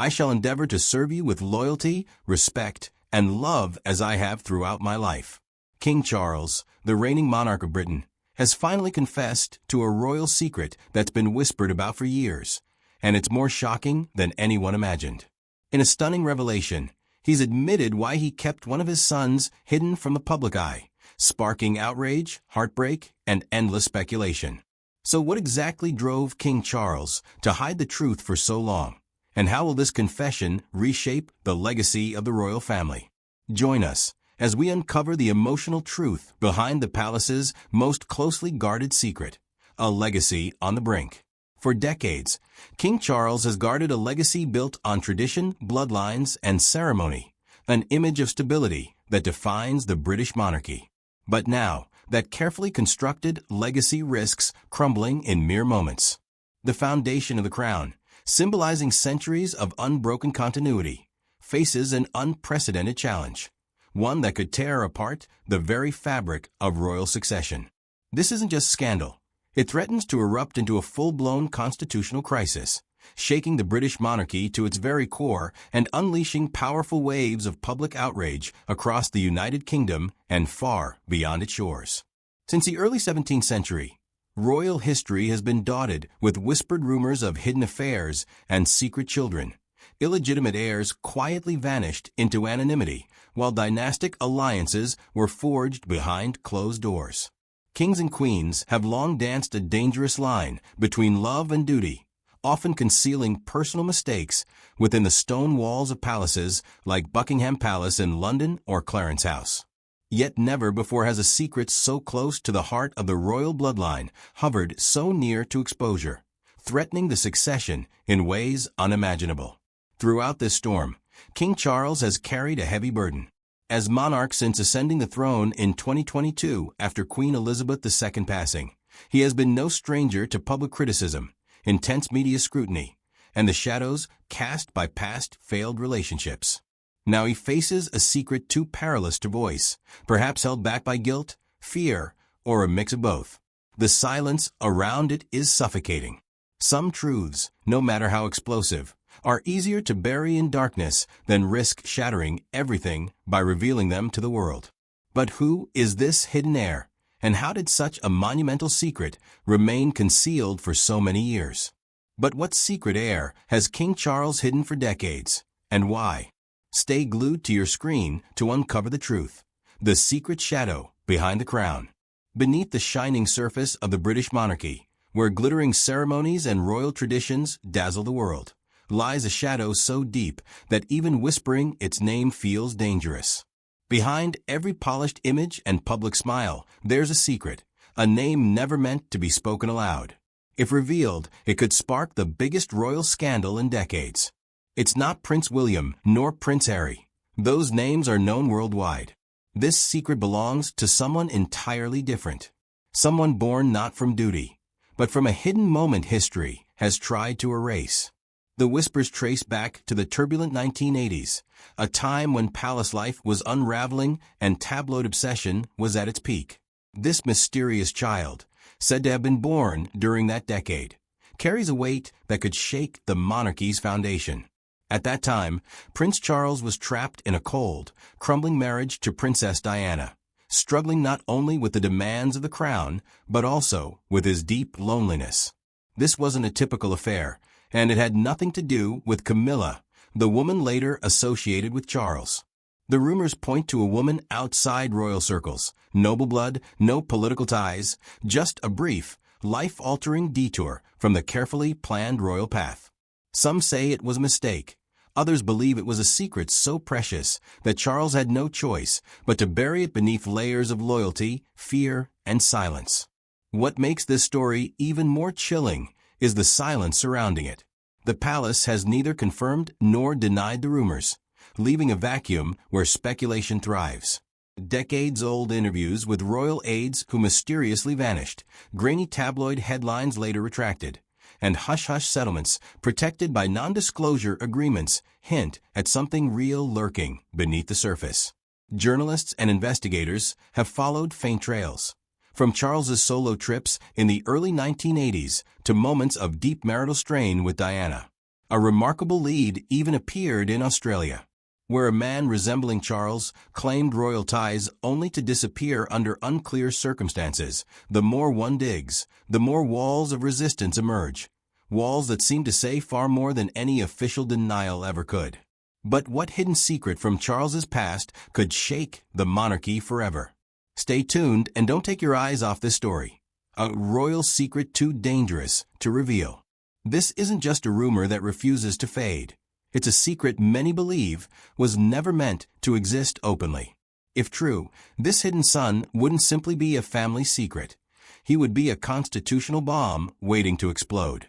I shall endeavor to serve you with loyalty, respect, and love as I have throughout my life. King Charles, the reigning monarch of Britain, has finally confessed to a royal secret that's been whispered about for years, and it's more shocking than anyone imagined. In a stunning revelation, he's admitted why he kept one of his sons hidden from the public eye, sparking outrage, heartbreak, and endless speculation. So what exactly drove King Charles to hide the truth for so long? And how will this confession reshape the legacy of the royal family? Join us as we uncover the emotional truth behind the palace's most closely guarded secret, a legacy on the brink. For decades, King Charles has guarded a legacy built on tradition, bloodlines, and ceremony, an image of stability that defines the British monarchy. But now, that carefully constructed legacy risks crumbling in mere moments. The foundation of the crown, symbolizing centuries of unbroken continuity, faces an unprecedented challenge, one that could tear apart the very fabric of royal succession. This isn't just scandal. It threatens to erupt into a full-blown constitutional crisis, shaking the British monarchy to its very core and unleashing powerful waves of public outrage across the United Kingdom and far beyond its shores. Since the early 17th century, royal history has been dotted with whispered rumors of hidden affairs and secret children. Illegitimate heirs quietly vanished into anonymity, while dynastic alliances were forged behind closed doors. Kings and queens have long danced a dangerous line between love and duty, often concealing personal mistakes within the stone walls of palaces like Buckingham Palace in London or Clarence House. Yet never before has a secret so close to the heart of the royal bloodline hovered so near to exposure, threatening the succession in ways unimaginable. Throughout this storm, King Charles has carried a heavy burden. As monarch since ascending the throne in 2022 after Queen Elizabeth II passing, he has been no stranger to public criticism, intense media scrutiny, and the shadows cast by past failed relationships. Now he faces a secret too perilous to voice, perhaps held back by guilt, fear, or a mix of both. The silence around it is suffocating. Some truths, no matter how explosive, are easier to bury in darkness than risk shattering everything by revealing them to the world. But who is this hidden heir, and how did such a monumental secret remain concealed for so many years? But what secret heir has King Charles hidden for decades, and why? Stay glued to your screen to uncover the truth, the secret shadow behind the crown. Beneath the shining surface of the British monarchy, where glittering ceremonies and royal traditions dazzle the world, lies a shadow so deep that even whispering its name feels dangerous. Behind every polished image and public smile, there's a secret, a name never meant to be spoken aloud. If revealed, it could spark the biggest royal scandal in decades. It's not Prince William nor Prince Harry. Those names are known worldwide. This secret belongs to someone entirely different. Someone born not from duty, but from a hidden moment history has tried to erase. The whispers trace back to the turbulent 1980s, a time when palace life was unraveling and tabloid obsession was at its peak. This mysterious child, said to have been born during that decade, carries a weight that could shake the monarchy's foundation. At that time, Prince Charles was trapped in a cold, crumbling marriage to Princess Diana, struggling not only with the demands of the crown, but also with his deep loneliness. This wasn't a typical affair, and it had nothing to do with Camilla, the woman later associated with Charles. The rumors point to a woman outside royal circles, noble blood, no political ties, just a brief, life-altering detour from the carefully planned royal path. Some say it was a mistake. Others believe it was a secret so precious that Charles had no choice but to bury it beneath layers of loyalty, fear, and silence. What makes this story even more chilling is the silence surrounding it. The palace has neither confirmed nor denied the rumors, leaving a vacuum where speculation thrives. Decades-old interviews with royal aides who mysteriously vanished, grainy tabloid headlines later retracted, and hush-hush settlements protected by non-disclosure agreements hint at something real lurking beneath the surface. Journalists and investigators have followed faint trails, from Charles's solo trips in the early 1980s to moments of deep marital strain with Diana. A remarkable lead even appeared in Australia, where a man resembling Charles claimed royal ties only to disappear under unclear circumstances. The more one digs, the more walls of resistance emerge, walls that seem to say far more than any official denial ever could. But what hidden secret from Charles's past could shake the monarchy forever? Stay tuned and don't take your eyes off this story. A royal secret too dangerous to reveal. This isn't just a rumor that refuses to fade. It's a secret many believe was never meant to exist openly. If true, this hidden son wouldn't simply be a family secret. He would be a constitutional bomb waiting to explode.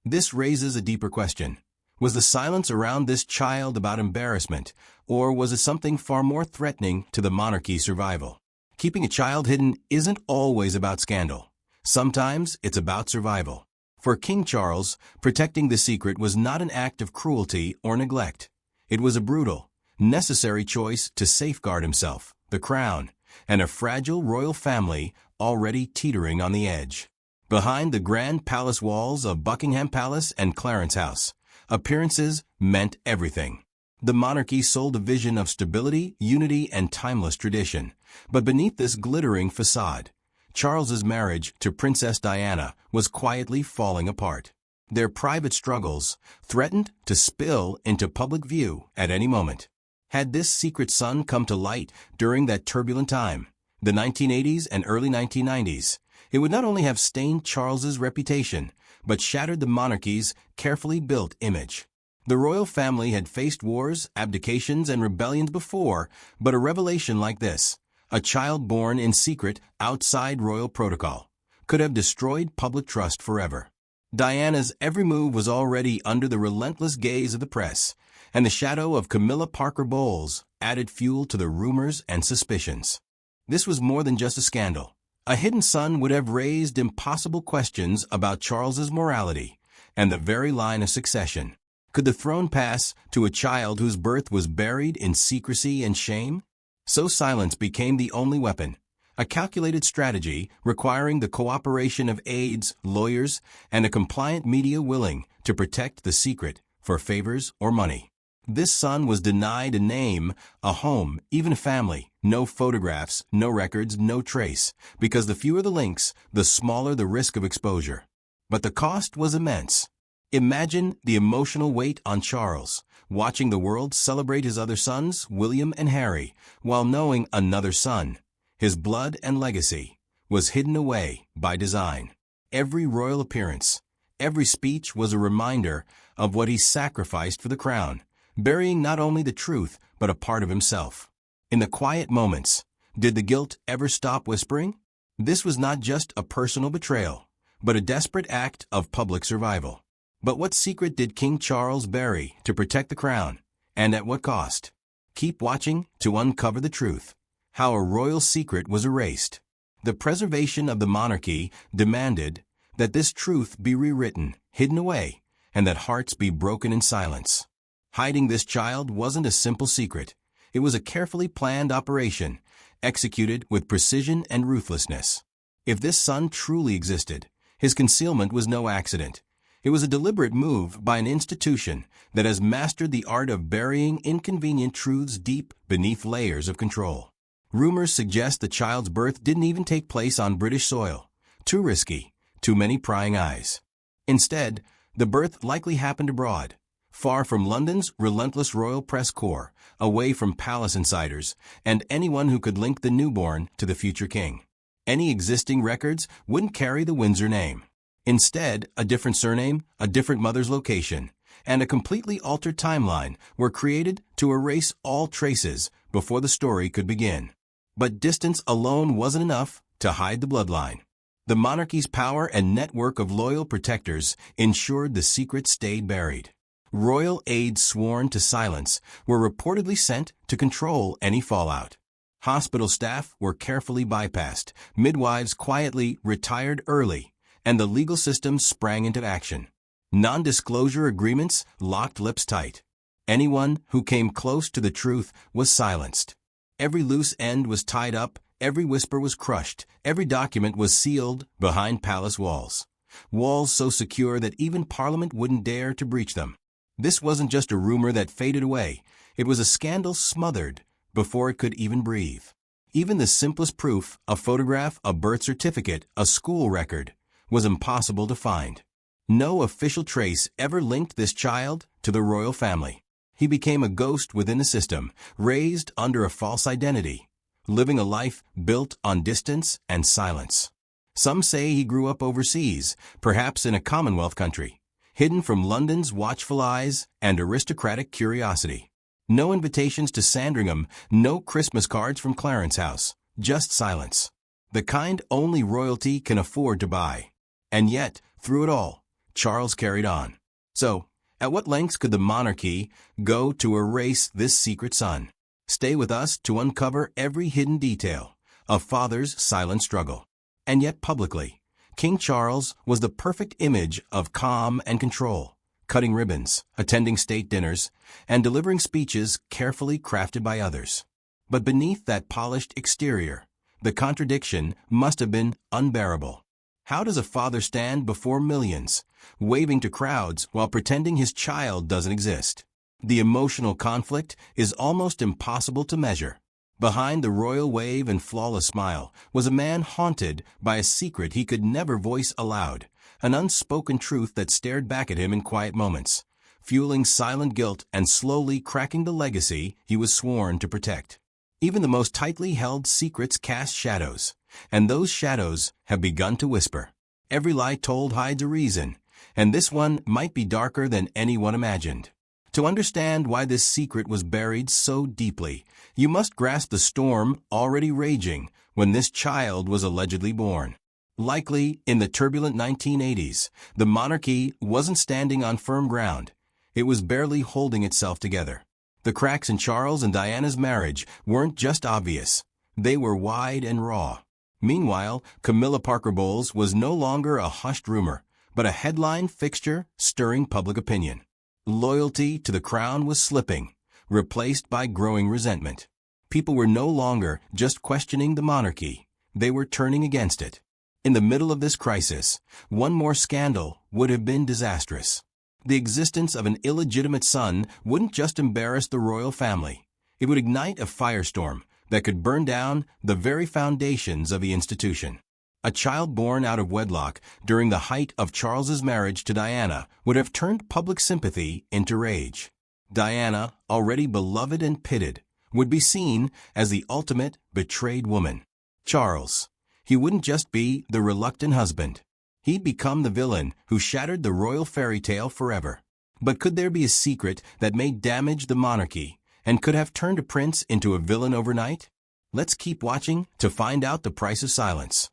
This raises a deeper question. Was the silence around this child about embarrassment, or was it something far more threatening to the monarchy's survival? Keeping a child hidden isn't always about scandal. Sometimes it's about survival. For King Charles, protecting the secret was not an act of cruelty or neglect. It was a brutal, necessary choice to safeguard himself, the crown, and a fragile royal family already teetering on the edge. Behind the grand palace walls of Buckingham Palace and Clarence House, appearances meant everything. The monarchy sold a vision of stability, unity, and timeless tradition. But beneath this glittering facade, Charles's marriage to Princess Diana was quietly falling apart. Their private struggles threatened to spill into public view at any moment. Had this secret son come to light during that turbulent time, the 1980s and early 1990s, it would not only have stained Charles's reputation, but shattered the monarchy's carefully built image. The royal family had faced wars, abdications, and rebellions before, but a revelation like this, a child born in secret outside royal protocol, could have destroyed public trust forever. Diana's every move was already under the relentless gaze of the press, and the shadow of Camilla Parker Bowles added fuel to the rumors and suspicions. This was more than just a scandal. A hidden son would have raised impossible questions about Charles's morality and the very line of succession. Could the throne pass to a child whose birth was buried in secrecy and shame? So silence became the only weapon, a calculated strategy requiring the cooperation of aides, lawyers, and a compliant media willing to protect the secret for favors or money. This son was denied a name, a home, even a family, no photographs, no records, no trace, because the fewer the links, the smaller the risk of exposure. But the cost was immense. Imagine the emotional weight on Charles, watching the world celebrate his other sons, William and Harry, while knowing another son, his blood and legacy, was hidden away by design. Every royal appearance, every speech was a reminder of what he sacrificed for the crown, burying not only the truth, but a part of himself. In the quiet moments, did the guilt ever stop whispering? This was not just a personal betrayal, but a desperate act of public survival. But what secret did King Charles bury to protect the crown, and at what cost? Keep watching to uncover the truth. How a royal secret was erased. The preservation of the monarchy demanded that this truth be rewritten, hidden away, and that hearts be broken in silence. Hiding this child wasn't a simple secret. It was a carefully planned operation, executed with precision and ruthlessness. If this son truly existed, his concealment was no accident. It was a deliberate move by an institution that has mastered the art of burying inconvenient truths deep beneath layers of control. Rumors suggest the child's birth didn't even take place on British soil. Too risky, too many prying eyes. Instead, the birth likely happened abroad, far from London's relentless royal press corps, away from palace insiders, and anyone who could link the newborn to the future king. Any existing records wouldn't carry the Windsor name. Instead, a different surname, a different mother's location, and a completely altered timeline were created to erase all traces before the story could begin. But distance alone wasn't enough to hide the bloodline. The monarchy's power and network of loyal protectors ensured the secret stayed buried. Royal aides sworn to silence were reportedly sent to control any fallout. Hospital staff were carefully bypassed, midwives quietly retired early, and the legal system sprang into action. Non-disclosure agreements locked lips tight. Anyone who came close to the truth was silenced. Every loose end was tied up, every whisper was crushed, every document was sealed behind palace walls. Walls so secure that even Parliament wouldn't dare to breach them. This wasn't just a rumor that faded away. It was a scandal smothered before it could even breathe. Even the simplest proof, a photograph, a birth certificate, a school record, was impossible to find. No official trace ever linked this child to the royal family. He became a ghost within the system, raised under a false identity, living a life built on distance and silence. Some say he grew up overseas, perhaps in a Commonwealth country, hidden from London's watchful eyes and aristocratic curiosity. No invitations to Sandringham, no Christmas cards from Clarence House, just silence. The kind only royalty can afford to buy. And yet, through it all, Charles carried on. So, at what lengths could the monarchy go to erase this secret son? Stay with us to uncover every hidden detail of father's silent struggle. And yet publicly, King Charles was the perfect image of calm and control, cutting ribbons, attending state dinners, and delivering speeches carefully crafted by others. But beneath that polished exterior, the contradiction must have been unbearable. How does a father stand before millions, waving to crowds while pretending his child doesn't exist? The emotional conflict is almost impossible to measure. Behind the royal wave and flawless smile was a man haunted by a secret he could never voice aloud, an unspoken truth that stared back at him in quiet moments, fueling silent guilt and slowly cracking the legacy he was sworn to protect. Even the most tightly held secrets cast shadows, and those shadows have begun to whisper. Every lie told hides a reason, and this one might be darker than anyone imagined. To understand why this secret was buried so deeply, you must grasp the storm already raging when this child was allegedly born. Likely, in the turbulent 1980s, the monarchy wasn't standing on firm ground. It was barely holding itself together. The cracks in Charles and Diana's marriage weren't just obvious. They were wide and raw. Meanwhile, Camilla Parker Bowles was no longer a hushed rumor, but a headline fixture stirring public opinion. Loyalty to the crown was slipping, replaced by growing resentment. People were no longer just questioning the monarchy. They were turning against it. In the middle of this crisis, one more scandal would have been disastrous. The existence of an illegitimate son wouldn't just embarrass the royal family. It would ignite a firestorm that could burn down the very foundations of the institution. A child born out of wedlock during the height of Charles's marriage to Diana would have turned public sympathy into rage. Diana, already beloved and pitted, would be seen as the ultimate betrayed woman. Charles, he wouldn't just be the reluctant husband. He'd become the villain who shattered the royal fairy tale forever. But could there be a secret that may damage the monarchy and could have turned a prince into a villain overnight? Let's keep watching to find out the price of silence.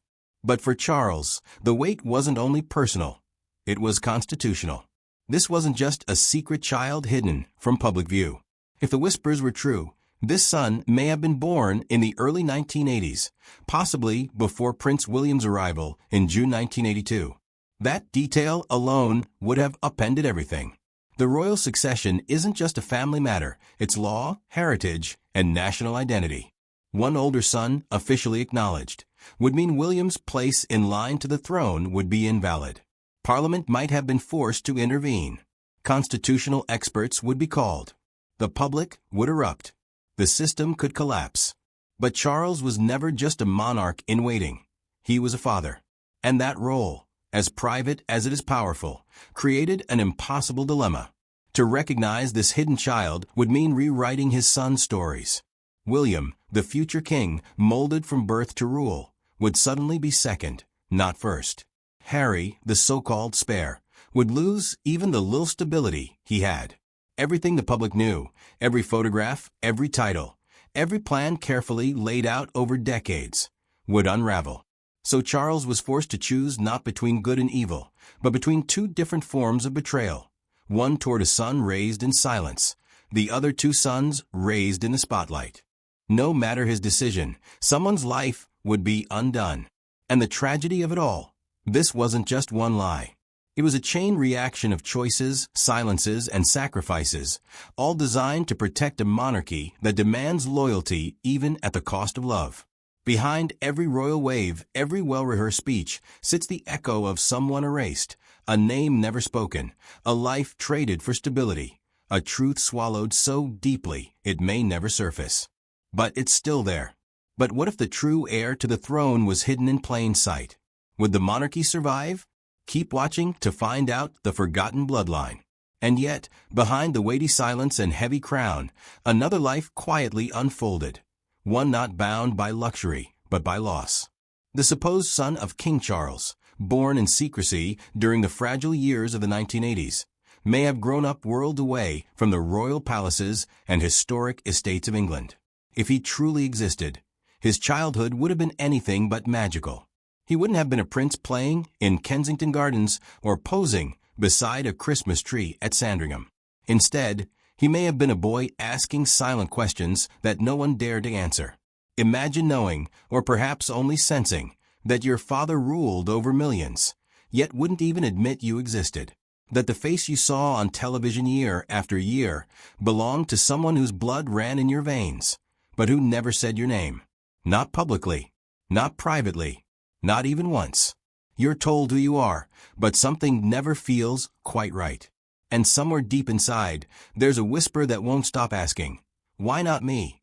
But for Charles, the weight wasn't only personal, it was constitutional. This wasn't just a secret child hidden from public view. If the whispers were true, this son may have been born in the early 1980s, possibly before Prince William's arrival in June 1982. That detail alone would have upended everything. The royal succession isn't just a family matter, it's law, heritage, and national identity. One older son, officially acknowledged, would mean William's place in line to the throne would be invalid. Parliament might have been forced to intervene. Constitutional experts would be called. The public would erupt. The system could collapse. But Charles was never just a monarch in waiting. He was a father. And that role, as private as it is powerful, created an impossible dilemma. To recognize this hidden child would mean rewriting his son's stories. William, the future king, molded from birth to rule, would suddenly be second, not first. Harry, the so-called spare, would lose even the little stability he had. Everything the public knew, every photograph, every title, every plan carefully laid out over decades, would unravel. So Charles was forced to choose not between good and evil, but between two different forms of betrayal. One toward a son raised in silence, the other two sons raised in the spotlight. No matter his decision, someone's life would be undone. And the tragedy of it all, this wasn't just one lie. It was a chain reaction of choices, silences, and sacrifices, all designed to protect a monarchy that demands loyalty even at the cost of love. Behind every royal wave, every well-rehearsed speech, sits the echo of someone erased, A name never spoken, a life traded for stability, a truth swallowed so deeply it may never surface. But it's still there. But what if the true heir to the throne was hidden in plain sight? Would the monarchy survive? Keep watching to find out the forgotten bloodline. And yet, behind the weighty silence and heavy crown, another life quietly unfolded. One not bound by luxury, but by loss. The supposed son of King Charles, born in secrecy during the fragile years of the 1980s, may have grown up worlds away from the royal palaces and historic estates of England. If he truly existed, his childhood would have been anything but magical. He wouldn't have been a prince playing in Kensington Gardens or posing beside a Christmas tree at Sandringham. Instead, he may have been a boy asking silent questions that no one dared to answer. Imagine knowing, or perhaps only sensing, that your father ruled over millions, yet wouldn't even admit you existed. That the face you saw on television year after year belonged to someone whose blood ran in your veins, but who never said your name. Not publicly, not privately, not even once. You're told who you are, but something never feels quite right. And somewhere deep inside, there's a whisper that won't stop asking, why not me?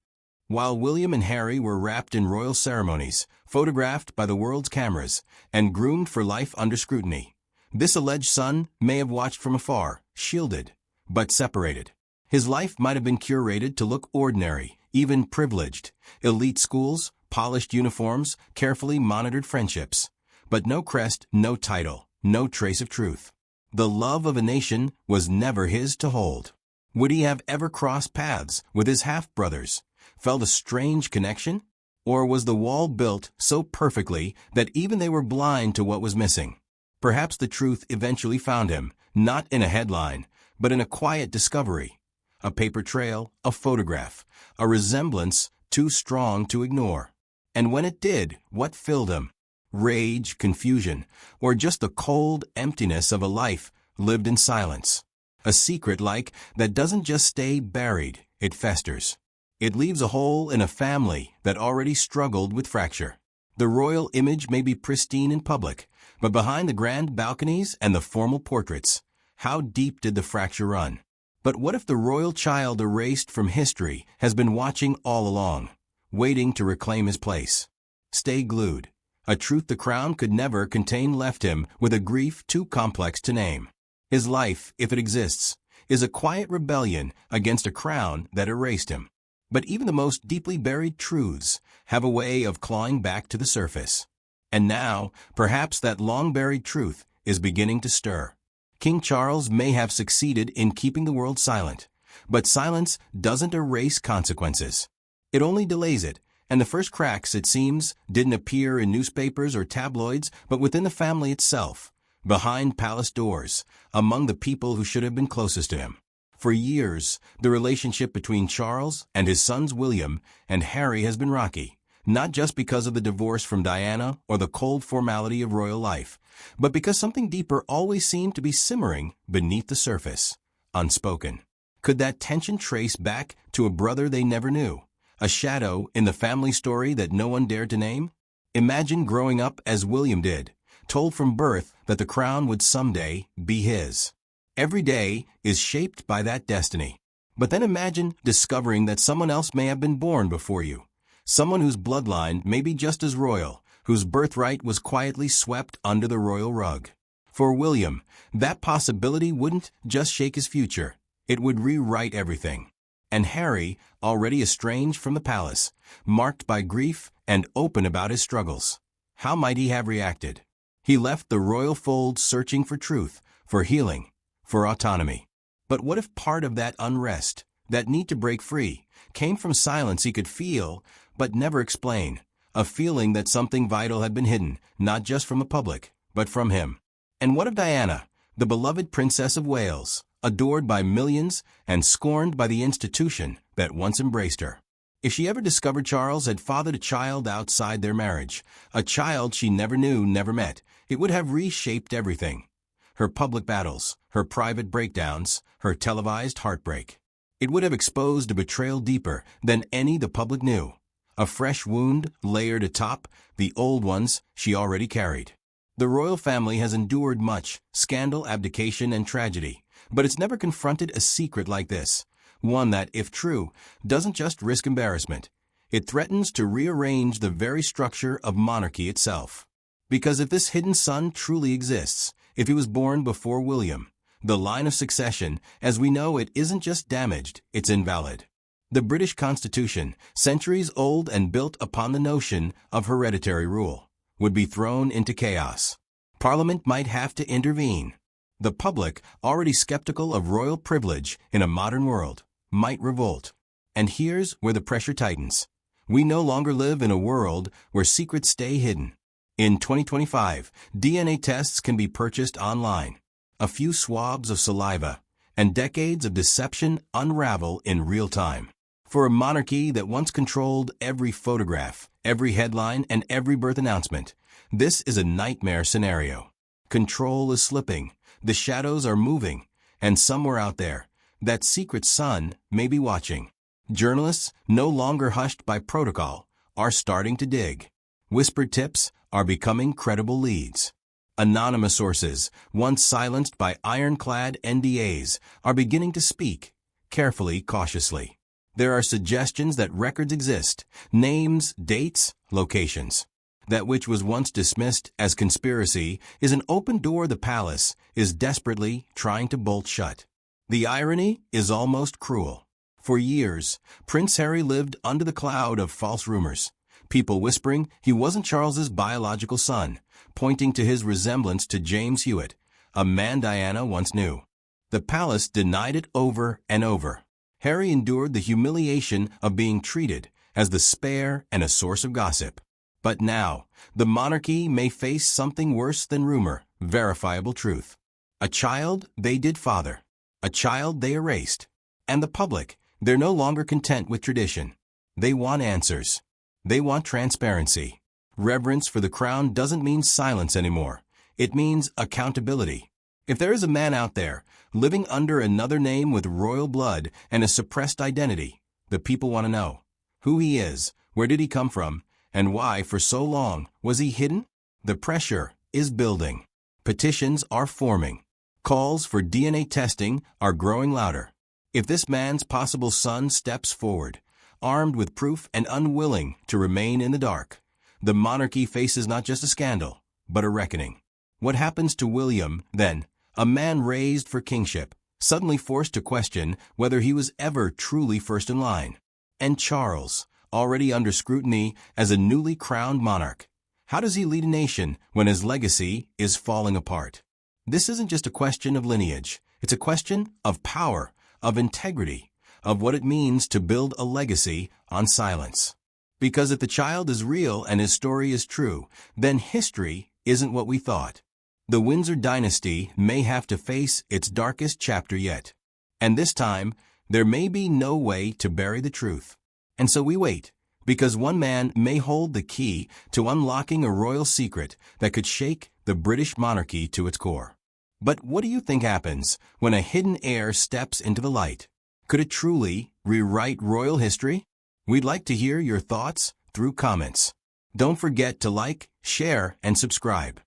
While William and Harry were wrapped in royal ceremonies, photographed by the world's cameras, and groomed for life under scrutiny, this alleged son may have watched from afar, shielded, but separated. His life might have been curated to look ordinary, even privileged. Elite schools, polished uniforms, carefully monitored friendships. But no crest, no title, no trace of truth. The love of a nation was never his to hold. Would he have ever crossed paths with his half-brothers, felt a strange connection? Or was the wall built so perfectly that even they were blind to what was missing? Perhaps the truth eventually found him, not in a headline, but in a quiet discovery. A paper trail, a photograph, a resemblance too strong to ignore. And when it did, what filled him? Rage, confusion, or just the cold emptiness of a life lived in silence. A secret like that doesn't just stay buried, it festers. It leaves a hole in a family that already struggled with fracture. The royal image may be pristine in public, but behind the grand balconies and the formal portraits, how deep did the fracture run? But what if the royal child erased from history has been watching all along, waiting to reclaim his place? Stay glued. A truth the crown could never contain left him with a grief too complex to name. His life, if it exists, is a quiet rebellion against a crown that erased him. But even the most deeply buried truths have a way of clawing back to the surface. And now, perhaps that long-buried truth is beginning to stir. King Charles may have succeeded in keeping the world silent, but silence doesn't erase consequences. It only delays it, and the first cracks, it seems, didn't appear in newspapers or tabloids, but within the family itself, behind palace doors, among the people who should have been closest to him. For years, the relationship between Charles and his sons William and Harry has been rocky, not just because of the divorce from Diana or the cold formality of royal life, but because something deeper always seemed to be simmering beneath the surface, unspoken. Could that tension trace back to a brother they never knew, a shadow in the family story that no one dared to name? Imagine growing up as William did, told from birth that the crown would someday be his. Every day is shaped by that destiny. But then imagine discovering that someone else may have been born before you, someone whose bloodline may be just as royal, whose birthright was quietly swept under the royal rug. For William, that possibility wouldn't just shake his future, it would rewrite everything. And Harry, already estranged from the palace, marked by grief and open about his struggles. How might he have reacted? He left the royal fold searching for truth, for healing, for autonomy. But what if part of that unrest, that need to break free, came from silence he could feel but never explain, a feeling that something vital had been hidden, not just from the public, but from him? And what of Diana, the beloved Princess of Wales, adored by millions and scorned by the institution that once embraced her? If she ever discovered Charles had fathered a child outside their marriage, a child she never knew, never met, it would have reshaped everything. Her public battles, her private breakdowns, her televised heartbreak. It would have exposed a betrayal deeper than any the public knew. A fresh wound layered atop the old ones she already carried. The royal family has endured much scandal, abdication, and tragedy, but it's never confronted a secret like this, one that, if true, doesn't just risk embarrassment. It threatens to rearrange the very structure of monarchy itself. Because if this hidden son truly exists, if he was born before William, the line of succession, as we know it, isn't just damaged, it's invalid. The British Constitution, centuries old and built upon the notion of hereditary rule, would be thrown into chaos. Parliament might have to intervene. The public, already skeptical of royal privilege in a modern world, might revolt. And here's where the pressure tightens. We no longer live in a world where secrets stay hidden. In 2025, DNA tests can be purchased online. A few swabs of saliva and decades of deception unravel in real time. For a monarchy that once controlled every photograph, every headline, and every birth announcement, this is a nightmare scenario. Control is slipping, the shadows are moving, and somewhere out there, that secret son may be watching. Journalists, no longer hushed by protocol, are starting to dig. Whispered tips are becoming credible leads. Anonymous sources, once silenced by ironclad NDAs, are beginning to speak, carefully, cautiously. There are suggestions that records exist, names, dates, locations. That which was once dismissed as conspiracy is an open door the palace is desperately trying to bolt shut. The irony is almost cruel. For years, Prince Harry lived under the cloud of false rumors. People whispering he wasn't Charles's biological son, pointing to his resemblance to James Hewitt, a man Diana once knew. The palace denied it over and over. Harry endured the humiliation of being treated as the spare and a source of gossip. But now, the monarchy may face something worse than rumor, verifiable truth. A child they did father. A child they erased. And the public, they're no longer content with tradition. They want answers. They want transparency. Reverence for the crown doesn't mean silence anymore. It means accountability. If there is a man out there, living under another name with royal blood and a suppressed identity, the people want to know who he is, where did he come from, and why for so long was he hidden? The pressure is building. Petitions are forming. Calls for DNA testing are growing louder. If this man's possible son steps forward, armed with proof and unwilling to remain in the dark, the monarchy faces not just a scandal, but a reckoning. What happens to William, then, a man raised for kingship, suddenly forced to question whether he was ever truly first in line? And Charles, already under scrutiny as a newly crowned monarch, how does he lead a nation when his legacy is falling apart? This isn't just a question of lineage. It's a question of power, of integrity, of what it means to build a legacy on silence. Because if the child is real and his story is true, then history isn't what we thought. The Windsor dynasty may have to face its darkest chapter yet. And this time, there may be no way to bury the truth. And so we wait, because one man may hold the key to unlocking a royal secret that could shake the British monarchy to its core. But what do you think happens when a hidden heir steps into the light? Could it truly rewrite royal history? We'd like to hear your thoughts through comments. Don't forget to like, share, and subscribe.